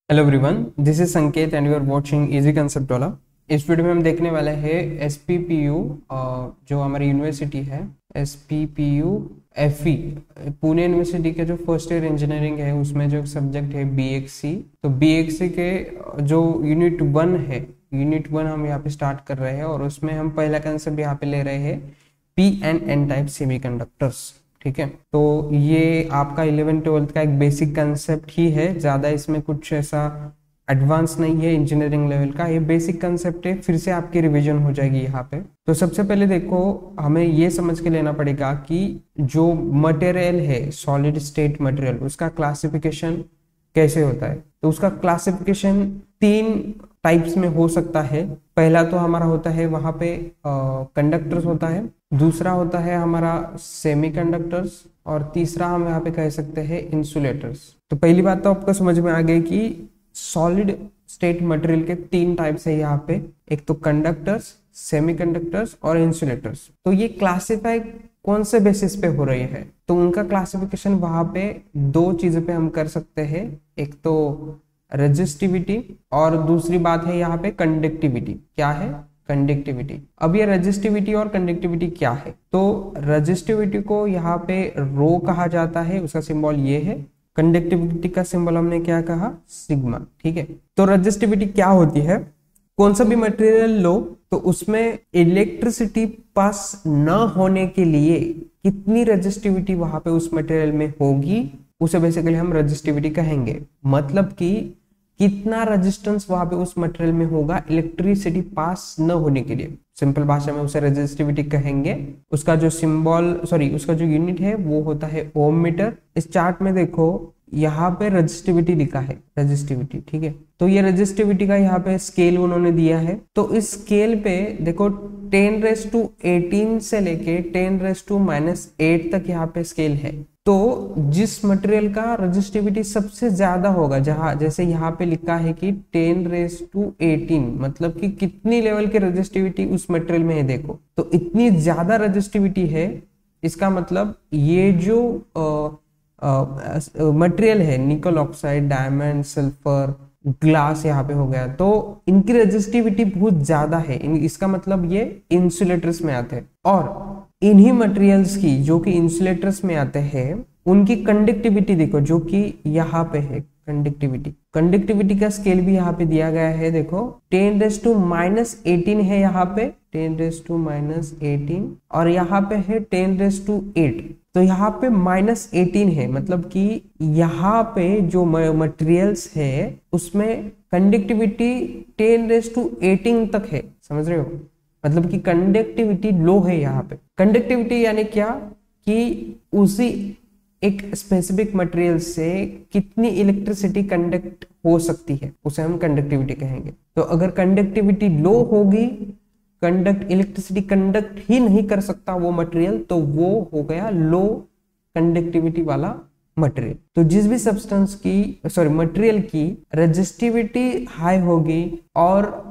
Hello everyone, this is Sanket and you are watching easy concept वाला। इस video में हम देखने वाले हैं एसपीपीयू, जो हमारी यूनिवर्सिटी है एसपीपीयू एफई पुणे यूनिवर्सिटी के जो फर्स्ट ईयर इंजीनियरिंग है उसमें जो सब्जेक्ट है बीएक्सी। तो बीएक्सी के जो यूनिट 1 है, यूनिट 1 हम यहाँ पे स्टार्ट कर रहे हैं और उसमें हम पहला कंसेप्ट यहाँ पे ले रहे हैं P and N type semiconductors. ठीक है, तो ये आपका 11th-12th का एक बेसिक कंसेप्ट ही है, ज़्यादा इसमें कुछ ऐसा एडवांस नहीं है इंजीनियरिंग लेवल का। ये बेसिक कंसेप्ट है, फिर से आपकी रिवीजन हो जाएगी यहाँ पे। तो सबसे पहले देखो, हमें ये समझ के लेना पड़ेगा कि जो मटेरियल है सॉलिड स्टेट मटेरियल, उसका क्लासिफिकेशन कैसे होता है। तो उसका क्लासिफिकेशन 3 टाइप्स में हो सकता है। पहला तो हमारा होता है वहां पे कंडक्टर्स होता है, दूसरा होता है हमारा सेमीकंडक्टर्स और तीसरा हम यहाँ पे कह सकते हैं इंसुलेटर्स। तो पहली बात तो आपको समझ में आ गई कि सॉलिड स्टेट मटेरियल के 3 टाइप्स है यहाँ पे, एक तो कंडक्टर्स, सेमीकंडक्टर्स और इंसुलेटर्स। तो ये क्लासिफाई कौन से बेसिस पे हो रही है, तो उनका क्लासिफिकेशन वहां पे 2 चीजों पे हम कर सकते हैं, एक तो रेजिस्टिविटी और दूसरी बात है यहाँ पे कंडक्टिविटी। क्या है? कंडक्टिविटी। अब ये रेजिस्टिविटी और कंडक्टिविटी क्या है? तो रेजिस्टिविटी को यहाँ पे रो कहा जाता है, उसका सिंबल ये है। कंडक्टिविटी का सिंबल हमने क्या कहा? सिग्मा। ठीक है, तो रेजिस्टिविटी क्या होती है? कौन सा भी मटेरियल लो तो उसमें इलेक्ट्रिसिटी पास न होने के लिए कितनी रेजिस्टिविटी वहां पे उस मटेरियल में होगी, उसे बेसिकली हम रेजिस्टिविटी कहेंगे। मतलब कि कितना रेजिस्टेंस वहां पे उस मटेरियल में होगा इलेक्ट्रिसिटी पास न होने के लिए। सिंपल भाषा में उसे रेजिस्टिविटी कहेंगे। उसका जो उसका जो यूनिट है वो होता है ओम मीटर। इस चार्ट में देखो, यहाँ पे रेजिस्टिविटी लिखा है, रेजिस्टिविटी। ठीक है, तो ये रेजिस्टिविटी का यहाँ पे स्केल उन्होंने दिया है। तो इस स्केल पे देखो 10⁻18 से लेके 10⁻−8 तक यहाँ पे स्केल है। तो जिस मटेरियल का रेजिस्टिविटी सबसे ज्यादा होगा, जैसे यहाँ पे लिखा है कि 10⁻18, मतलब कि कितनी लेवल की रेजिस्टिविटी उस मटेरियल में है। देखो, तो इतनी ज्यादा रेजिस्टिविटी है, इसका मतलब ये जो मटेरियल है, निकल ऑक्साइड, डायमंड, सल्फर, ग्लास यहाँ पे हो गया, तो इनकी रेजिस्टिविटी बहुत ज्यादा है। इसका मतलब ये इंसुलेटर्स में आते हैं। और इन्हीं मटेरियल्स की जो कि इंसुलेटर्स में आते हैं, उनकी कंडक्टिविटी देखो, जो कि यहाँ पे है कंडक्टिविटी का स्केल भी यहाँ पे दिया गया है। देखो 10⁻−18 है यहाँ पे, 10⁻−18 और यहाँ पे है 10⁸ तो यहाँ पे -18 है। मतलब कि यहाँ पे जो मटेरियल्स है उसमें कंडक्टिविटी 10⁻18 तक है। समझ रहे हो? मतलब कि कंडक्टिविटी लो है यहाँ पे। कंडक्टिविटी यानी क्या कि उसी एक स्पेसिफिक मटेरियल से कितनी इलेक्ट्रिसिटी कंडक्ट हो सकती है, उसे हम कंडक्टिविटी कहेंगे। तो अगर कंडक्टिविटी लो होगी, इलेक्ट्रिसिटी कंडक्ट ही नहीं कर सकता वो मटेरियल, तो वो हो गया लो कंडक्टिविटी वाला मटेरियल। तो जिस भी सब्सटेंस की मटेरियल की रेजिस्टिविटी हाई होगी और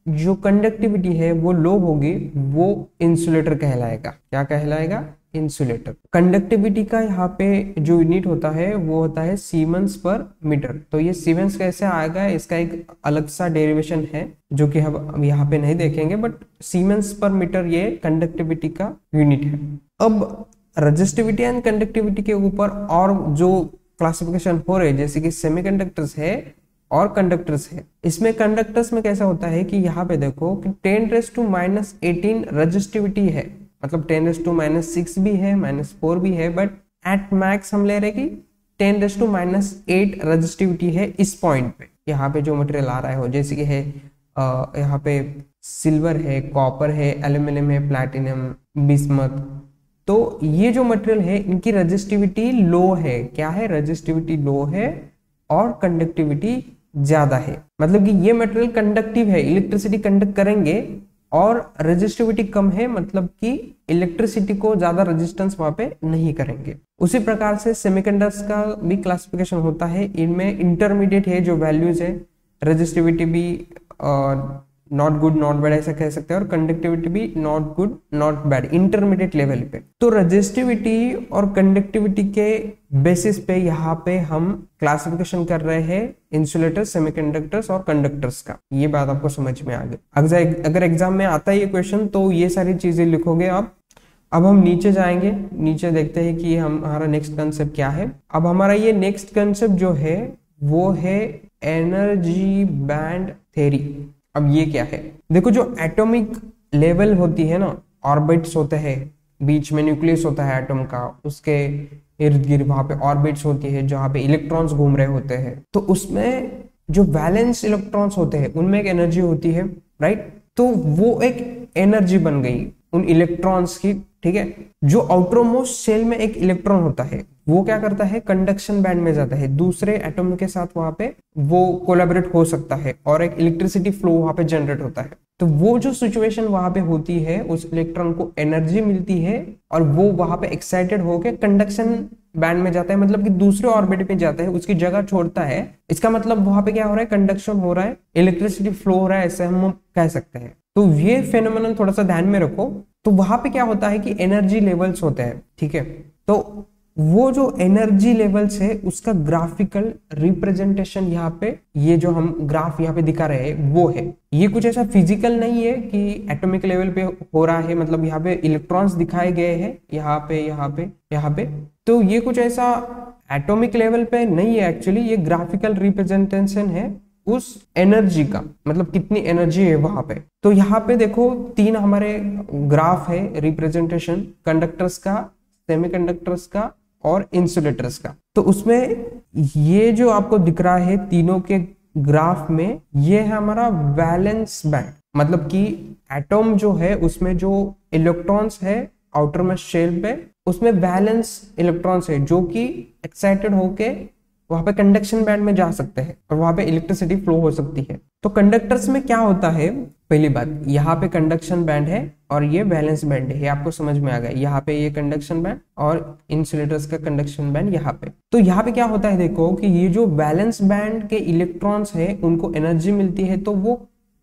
जो कंडक्टिविटी है वो लो होगी, वो इंसुलेटर कहलाएगा। क्या कहलाएगा? इंसुलेटर। कंडक्टिविटी का यहाँ पे जो यूनिट होता है वो होता है सीमेंस पर मीटर। तो ये सीमेंस कैसे आएगा, इसका एक अलग सा डेरिवेशन है जो कि हम यहाँ पे नहीं देखेंगे, बट सीमेंस पर मीटर ये कंडक्टिविटी का यूनिट है। अब रेजिस्टिविटी एंड कंडक्टिविटी के ऊपर और जो क्लासिफिकेशन हो रहे, जैसे कि सेमीकंडक्टर्स है और कंडक्टर्स है। इसमें कंडक्टर्स में कैसा होता है कि यहाँ पे देखो कि 10⁻−18 रेजिस्टिविटी है, मतलब 10⁻6 भी है, -4 भी है, बट एट मैक्स हम ले रहे कि 10⁻8 रेजिस्टिविटी है इस पॉइंट पे। यहाँ पे जो मटेरियल आ रहा है, जैसे कि है यहाँ पे सिल्वर है, कॉपर है, एल्यूमिनियम है, प्लैटिनम, बिस्मथ। तो ये जो मटेरियल है इनकी रेजिस्टिविटी लो है। क्या है? रेजिस्टिविटी लो है और कंडक्टिविटी ज्यादा है। मतलब कि ये मटेरियल कंडक्टिव है, इलेक्ट्रिसिटी कंडक्ट करेंगे, और रेजिस्टिविटी कम है, मतलब कि इलेक्ट्रिसिटी को ज्यादा रेजिस्टेंस वहां पे नहीं करेंगे। उसी प्रकार से सेमीकंडक्टर्स का भी क्लासिफिकेशन होता है। इनमें इंटरमीडिएट है जो वैल्यूज है, रेजिस्टिविटी भी नॉट गुड नॉट बैड ऐसा कह सकते हैं, और कंडक्टिविटी भी not good not bad, intermediate level पे। तो रेजिस्टिविटी और कंडक्टिविटी के बेसिस पे यहाँ पे हम क्लासिफिकेशन कर रहे हैं इंसुलेटर्स, सेमीकंडक्टर्स और कंडक्टर्स का। ये बात आपको समझ में आ गई। अगर एग्जाम में आता है ये क्वेश्चन तो ये सारी चीजें लिखोगे आप। अब हम नीचे जाएंगे, नीचे देखते हैं कि हमारा नेक्स्ट कंसेप्ट क्या है। अब हमारा ये नेक्स्ट कंसेप्ट जो है वो है एनर्जी बैंड थ्योरी। अब ये क्या है, देखो जो एटॉमिक लेवल होती है ना, ऑर्बिट्स होते हैं, बीच में न्यूक्लियस होता है एटम का, उसके इर्द गिर्द वहां पे ऑर्बिट्स होती है जहां पे इलेक्ट्रॉन्स घूम रहे होते हैं। तो उसमें जो वैलेंस इलेक्ट्रॉन्स होते हैं उनमें एक एनर्जी होती है, राइट। तो वो एक एनर्जी बन गई उन इलेक्ट्रॉन्स की, ठीक है। जो आउटरमोस्ट शेल में एक इलेक्ट्रॉन होता है वो क्या करता है, कंडक्शन बैंड में जाता है, दूसरे एटम के साथ वहां पे वो कोलैबोरेट हो सकता है और एक इलेक्ट्रिसिटी फ्लो वहां पे जनरेट होता है। तो वो जो सिचुएशन वहां पे होती है, उस इलेक्ट्रॉन को एनर्जी मिलती है और वो वहां पे एक्साइटेड होकर कंडक्शन बैंड में जाता है, मतलब कि दूसरे ऑर्बिट पे जाता है, उसकी जगह छोड़ता है। इसका मतलब वहां पे क्या हो रहा है, कंडक्शन हो रहा है, इलेक्ट्रिसिटी फ्लो हो रहा है, ऐसे हम कह सकते हैं। तो ये फेनोमेनन थोड़ा सा ध्यान में रखो। तो वहां पे क्या होता है कि एनर्जी लेवल्स होते हैं, ठीक है। तो वो जो एनर्जी लेवल्स है उसका ग्राफिकल रिप्रेजेंटेशन यहाँ पे, ये जो हम ग्राफ यहाँ पे दिखा रहे हैं वो है। ये कुछ ऐसा फिजिकल नहीं है कि एटॉमिक लेवल पे हो रहा है, मतलब यहाँ पे इलेक्ट्रॉन्स दिखाए गए हैं यहाँ पे यहाँ पे यहाँ पे। तो ये कुछ ऐसा एटॉमिक लेवल पे नहीं है एक्चुअली, ये ग्राफिकल रिप्रेजेंटेशन है उस एनर्जी का, मतलब कितनी एनर्जी है वहां पे। तो यहाँ पे देखो तीन हमारे ग्राफ है रिप्रेजेंटेशन, कंडक्टर्स का, सेमीकंडक्टर्स का और इंसुलेटर्स का। तो उसमें ये जो आपको दिख रहा है तीनों के ग्राफ में, ये है हमारा वैलेंस बैंड, मतलब कि एटॉम जो है उसमें जो इलेक्ट्रॉन्स है आउटर में शेल पे, उसमें वैलेंस इलेक्ट्रॉन्स है जो कि एक्साइटेड होके वहां पे कंडक्शन बैंड में जा सकते हैं और वहां पे इलेक्ट्रिसिटी फ्लो हो सकती है। तो कंडक्टर्स में क्या होता है, पहली बात यहाँ पे कंडक्शन बैंड है और ये वैलेंस बैंड है, ये आपको समझ में आ गया। यहाँ पे ये कंडक्शन बैंड और इंसुलेटर्स का कंडक्शन बैंड यहाँ पे। तो यहाँ पे क्या होता है, देखो कि ये जो वैलेंस बैंड के इलेक्ट्रॉन्स है उनको एनर्जी मिलती है तो वो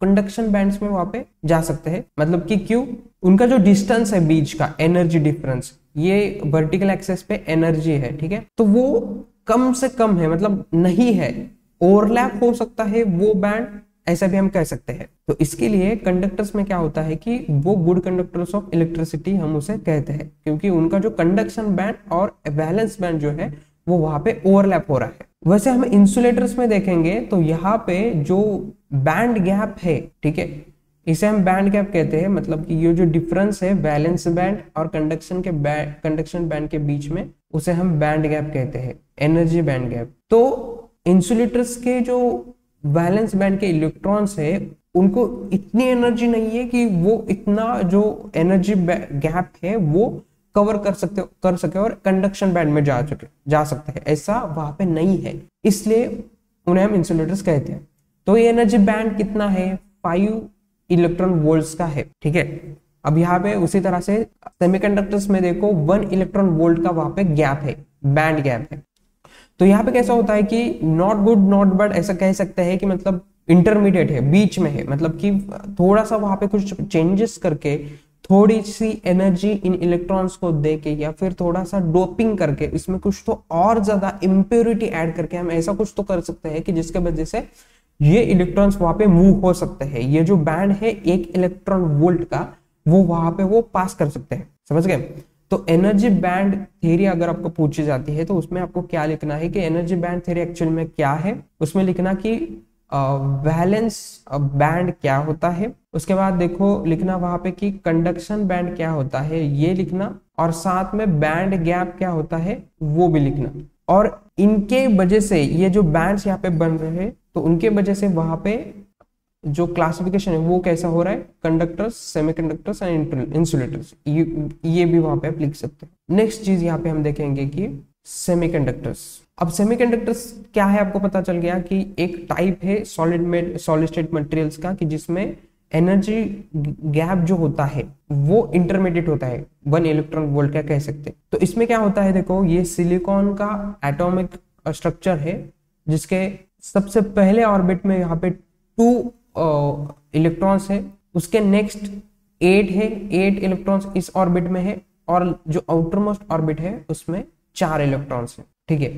कंडक्शन बैंड्स में वहां पे जा सकते हैं। मतलब कि क्यों, उनका जो डिस्टेंस है बीच का, एनर्जी डिफरेंस, ये वर्टिकल एक्सेस पे एनर्जी है, ठीक है। तो वो कम से कम है, मतलब नहीं है, ओवरलैप हो सकता है वो बैंड, ऐसा भी हम कह सकते हैं। तो इसके लिए कंडक्टर्स में क्या होता है कि वो गुड कंडक्टर्स ऑफ इलेक्ट्रिसिटी हम उसे कहते हैं, क्योंकि उनका जो कंडक्शन बैंड और वैलेंस बैंड जो है वो वहां पे ओवरलैप हो रहा है। वैसे हम इंसुलेटर्स में देखेंगे तो यहाँ पे जो बैंड गैप है, ठीक है, इसे हम बैंड गैप कहते हैं। मतलब कि ये जो डिफरेंस है वैलेंस बैंड और कंडक्शन बैंड के बीच में, उसे हम बैंड गैप कहते हैं, एनर्जी बैंड गैप। तो इंसुलेटर्स के जो वैलेंस बैंड के इलेक्ट्रॉन्स है उनको इतनी एनर्जी नहीं है कि वो इतना जो एनर्जी गैप है वो कवर कर सके और कंडक्शन बैंड में जा सकते हैं, ऐसा वहां पे नहीं है, इसलिए उन्हें हम इंसुलेटर्स कहते हैं। तो ये एनर्जी बैंड कितना है, 5 इलेक्ट्रॉन वोल्ट्स का है, ठीक है। अब यहाँ पे उसी तरह से सेमीकंडक्टर्स में देखो 1 इलेक्ट्रॉन वोल्ट का वहां पे गैप है, बैंड गैप है। तो यहाँ पे कैसा होता है कि नॉट गुड नॉट बैड ऐसा कह सकते हैं कि मतलब इंटरमीडिएट है, बीच में है, मतलब कि थोड़ा सा वहां पे कुछ चेंजेस करके, थोड़ी सी एनर्जी इन इलेक्ट्रॉन्स को देके या फिर थोड़ा सा डोपिंग करके इसमें कुछ तो और ज्यादा इम्प्योरिटी ऐड करके हम ऐसा कुछ तो कर सकते हैं कि जिसके वजह से ये इलेक्ट्रॉन्स वहां पे मूव हो सकते हैं। ये जो बैंड है 1 इलेक्ट्रॉन वोल्ट का, वो वहां पे वो पास कर सकते हैं, समझ गए। तो एनर्जी बैंड थ्योरी अगर आपको पूछी जाती है तो उसमें आपको क्या लिखना है कि एनर्जी बैंड थ्योरी एक्चुअल में क्या है। उसमें लिखना कि वैलेंस बैंड क्या होता है, उसके बाद देखो लिखना वहां पे कि कंडक्शन बैंड क्या होता है ये लिखना, और साथ में बैंड गैप क्या होता है वो भी लिखना। और इनके वजह से ये जो बैंड्स यहाँ पे बन रहे हैं तो उनके वजह से वहां पे जो क्लासिफिकेशन है वो कैसा हो रहा है, कंडक्टर्स, सेमीकंडक्टर्स एंड इंसुलेटर्स, ये भी वहां पे आप लिख सकते हैं। नेक्स्ट चीज यहाँ पे हम देखेंगे कि सेमीकंडक्टर्स। अब सेमीकंडक्टर्स क्या है आपको पता चल गया कि एक टाइप है सॉलिड स्टेट मटेरियल्स का कि जिसमें एनर्जी गैप जो होता है वो इंटरमीडिएट होता है, 1 इलेक्ट्रॉन वोल्ट का कह सकते हैं। तो इसमें क्या होता है, देखो ये सिलिकॉन का एटॉमिक स्ट्रक्चर है जिसके सबसे पहले ऑर्बिट में यहाँ पे 2 इलेक्ट्रॉन्स है, उसके नेक्स्ट 8 है, 8 इलेक्ट्रॉन्स इस ऑर्बिट में है, और जो आउटर मोस्ट ऑर्बिट है उसमें 4 इलेक्ट्रॉन्स है। ठीक है,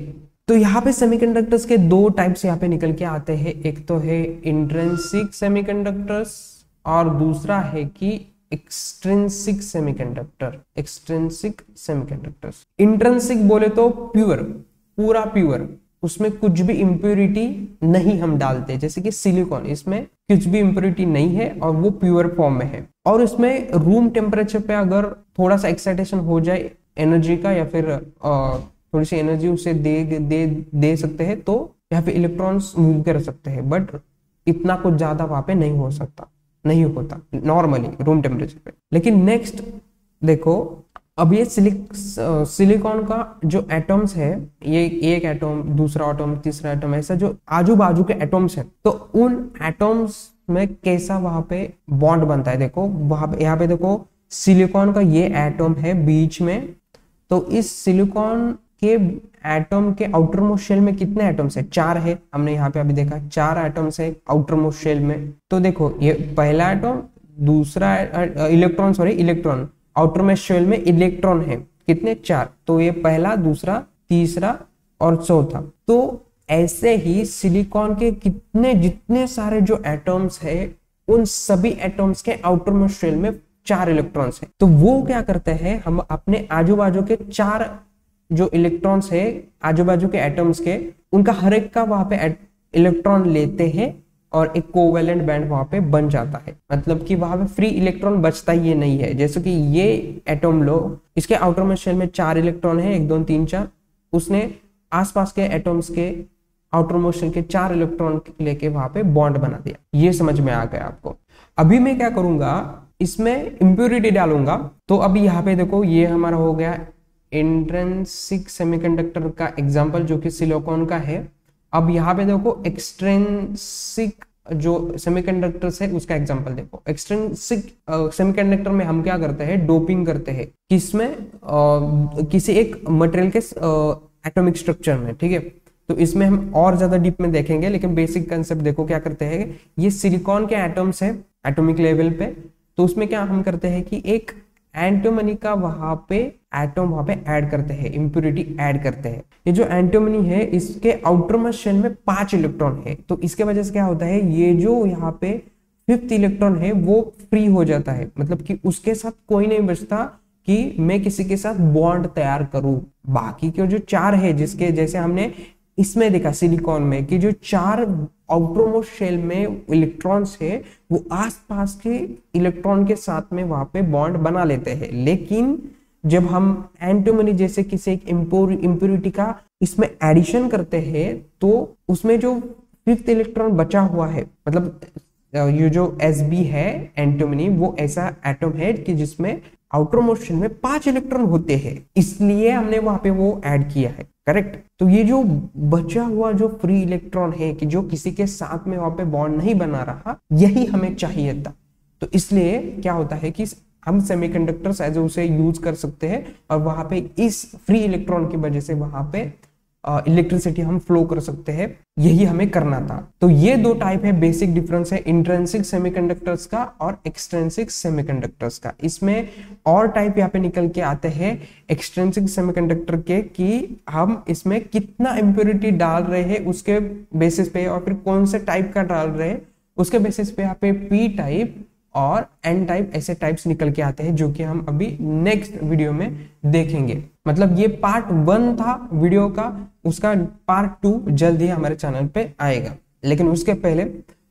तो यहाँ पे सेमीकंडक्टर्स के दो टाइप्स यहाँ पे निकल के आते हैं, एक तो है इंट्रिंसिक सेमीकंडक्टर्स और दूसरा है कि extrinsic semiconductor, extrinsic semiconductors. Intrinsic बोले तो प्योर, पूरा प्योर, उसमें कुछ भी इंप्योरिटी नहीं हम डालते, जैसे कि सिलिकॉन, इसमें कुछ भी इंप्योरिटी नहीं है और वो प्योर फॉर्म में है, और इसमें रूम टेम्परेचर पे अगर थोड़ा सा एक्साइटेशन हो जाए एनर्जी का, या फिर थोड़ी सी एनर्जी उसे दे सकते हैं, तो यहाँ पे इलेक्ट्रॉन्स मूव कर सकते हैं, बट इतना कुछ ज्यादा वहां पे नहीं हो सकता, नहीं होता नॉर्मली रूम टेम्परेचर पे। लेकिन नेक्स्ट देखो, अब ये सिलिकॉन का जो एटम्स है, ये एक एटम, दूसरा एटम, तीसरा एटम, ऐसा जो आजू बाजू के एटम्स हैं, तो उन एटम्स में कैसा वहां पे बॉन्ड बनता है। देखो वहां पे, यहाँ पे देखो सिलिकॉन का ये एटम है बीच में, तो इस सिलिकॉन के एटम के आउटर मोस्ट शेल में कितने एटम्स है? 4 है, हमने यहाँ पे अभी देखा 4 एटम्स है आउटर मोस्ट शेल में। तो देखो ये पहला एटम, दूसरा electron, sorry electron, outer most shell में इलेक्ट्रॉन है कितने? 4, तो ये पहला, दूसरा, तीसरा और चौथा। तो ऐसे ही सिलिकॉन के कितने, जितने सारे जो एटम्स है, उन सभी एटम्स के आउटर मोस्ट शेल में 4 इलेक्ट्रॉन्स है। तो वो क्या करते हैं, हम अपने आजू बाजू के 4 जो इलेक्ट्रॉन्स है, आजू बाजू के एटम्स के, उनका हर एक का वहां पे इलेक्ट्रॉन लेते हैं और एक कोवेलेंट बैंड वहां पे बन जाता है। मतलब कि वहां पे फ्री इलेक्ट्रॉन बचता ही नहीं है। जैसे कि ये एटम लो, इसके आउटर मोस्ट शेल में 4 इलेक्ट्रॉन है, 1 2 3 4, उसने आसपास के एटम्स के आउटर मोस्ट शेल के 4 इलेक्ट्रॉन लेके वहां पे बॉन्ड बना दिया। ये समझ में आ गया आपको? अभी मैं क्या करूंगा, इसमें इंप्योरिटी डालूंगा। तो अभी यहाँ पे देखो, ये हमारा हो गया इंट्रिंसिक सेमीकंडक्टर का एग्जांपल, जो कि सिलिकॉन का है। अब यहाँ पे देखो एक्सट्रिंसिक जो सेमीकंडक्टर्स है उसका एग्जांपल देखो। एक्सट्रिंसिक सेमीकंडक्टर में हम क्या करते हैं, डोपिंग करते हैं, किसमें? किसी एक मटेरियल के एटॉमिक स्ट्रक्चर में। ठीक है, तो इसमें हम और ज्यादा डीप में देखेंगे, लेकिन बेसिक कंसेप्ट देखो क्या करते हैं। ये सिलिकॉन के एटम्स है एटॉमिक लेवल पे, तो उसमें क्या हम करते हैं कि एक एंटीमनी का वहां पे एटम वहां पे ऐड करते हैं, इंप्योरिटी ऐड करते हैं। ये जो एंटीमनी है, इसके आउटर मोस्ट शेल में 5 इलेक्ट्रॉन है, तो इसके वजह से क्या होता है, ये जो यहाँ पे 5th इलेक्ट्रॉन है वो फ्री हो जाता है। मतलब कि उसके साथ कोई नहीं बचता कि मैं किसी के साथ बॉन्ड तैयार करूं। बाकी के जो 4 है, जिसके जैसे हमने इसमें देखा सिलिकॉन में, कि जो 4 आउटर मोस्ट शेल में इलेक्ट्रॉन्स है, वो आसपास के इलेक्ट्रॉन के साथ में वहां पे बॉन्ड बना लेते हैं। लेकिन जब हम एंटीमनी जैसे किसी एक इंप्योरिटी का इसमें एडिशन करते हैं, तो उसमें जो 5th इलेक्ट्रॉन बचा हुआ है, मतलब ये जो Sb है एंटीमनी, वो ऐसा एटम है कि जिसमें आउटर मोस्ट शेल में 5 इलेक्ट्रॉन होते हैं, इसलिए हमने वहां पे वो ऐड किया है। करेक्ट? तो ये जो बचा हुआ जो फ्री इलेक्ट्रॉन है, कि जो किसी के साथ में वहां पे बॉन्ड नहीं बना रहा, यही हमें चाहिए था। तो इसलिए क्या होता है कि हम सेमीकंडक्टर्स एज उसे यूज कर सकते हैं, और वहां पे इस फ्री इलेक्ट्रॉन की वजह से वहां पे इलेक्ट्रिसिटी हम फ्लो कर सकते हैं। यही हमें करना था। तो ये 2 टाइप है, बेसिक डिफरेंस है इंट्रिंसिक सेमीकंडक्टर्स का और एक्सट्रिंसिक सेमीकंडक्टर्स का। इसमें और टाइप यहाँ पे निकल के आते हैं एक्सट्रिंसिक सेमीकंडक्टर के, कि हम इसमें कितना इंप्योरिटी डाल रहे हैं उसके बेसिस पे, और फिर कौन से टाइप का डाल रहे हैं उसके बेसिस पे यहाँ पे पी टाइप और एन टाइप, ऐसे टाइप्स निकल के आते हैं, जो कि हम अभी नेक्स्ट वीडियो में देखेंगे। मतलब ये पार्ट 1 था वीडियो का, उसका पार्ट 2 जल्द ही हमारे चैनल पे आएगा। लेकिन उसके पहले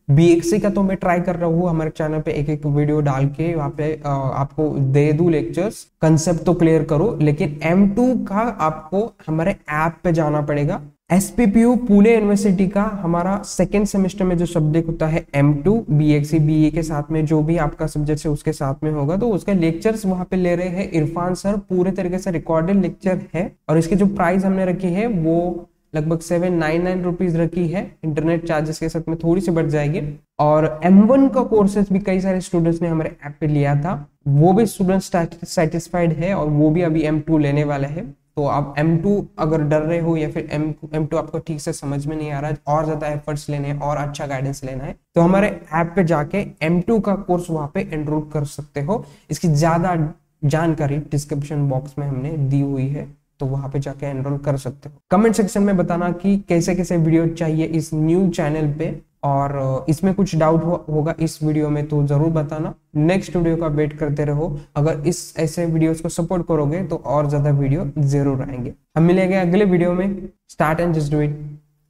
BXC का तो मैं ट्राई कर रहा हूँ हमारे चैनल पे एक वीडियो डाल के वहां पे आपको दे दूं लेक्चर्स, कंसेप्ट तो क्लियर करो। लेकिन M2 का आपको हमारे ऐप पे जाना पड़ेगा। SPPU पुणे यूनिवर्सिटी का हमारा 2nd सेमेस्टर में जो सब्जेक्ट होता है M2, BXC BE के साथ में जो भी आपका सब्जेक्ट है उसके साथ में होगा, तो उसका लेक्चर्स वहां पे ले रहे हैं इरफान सर, पूरे तरीके से रिकॉर्डेड लेक्चर है। और इसकी जो प्राइस हमने रखी है वो लगभग 799 रुपीज रखी है, इंटरनेट चार्जेस के साथ में थोड़ी सी बढ़ जाएगी। और M1 का कोर्सेज भी कई सारे स्टूडेंट्स ने हमारे ऐप पे लिया था, वो भी स्टूडेंट सेटिस्फाइड है, और वो भी अभी M2 लेने वाला है। तो आप M2 अगर डर रहे हो या फिर M2 आपको ठीक से समझ में नहीं आ रहा है, और ज्यादा एफर्ट्स लेने हैं और अच्छा गाइडेंस लेना है, तो हमारे ऐप पे जाके M2 का कोर्स वहां पे एनरोल कर सकते हो। इसकी ज्यादा जानकारी डिस्क्रिप्शन बॉक्स में हमने दी हुई है, तो वहां पे जाके एनरोल कर सकते हो। कमेंट सेक्शन में बताना कि कैसे कैसे वीडियो चाहिए इस न्यू चैनल पे, और इसमें कुछ डाउट होगा इस वीडियो में तो जरूर बताना। नेक्स्ट वीडियो का वेट करते रहो। अगर इस ऐसे वीडियोस को सपोर्ट करोगे तो और ज्यादा वीडियो जरूर आएंगे। हम मिलेंगे अगले वीडियो में। Start and just do it.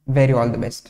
Very all the best.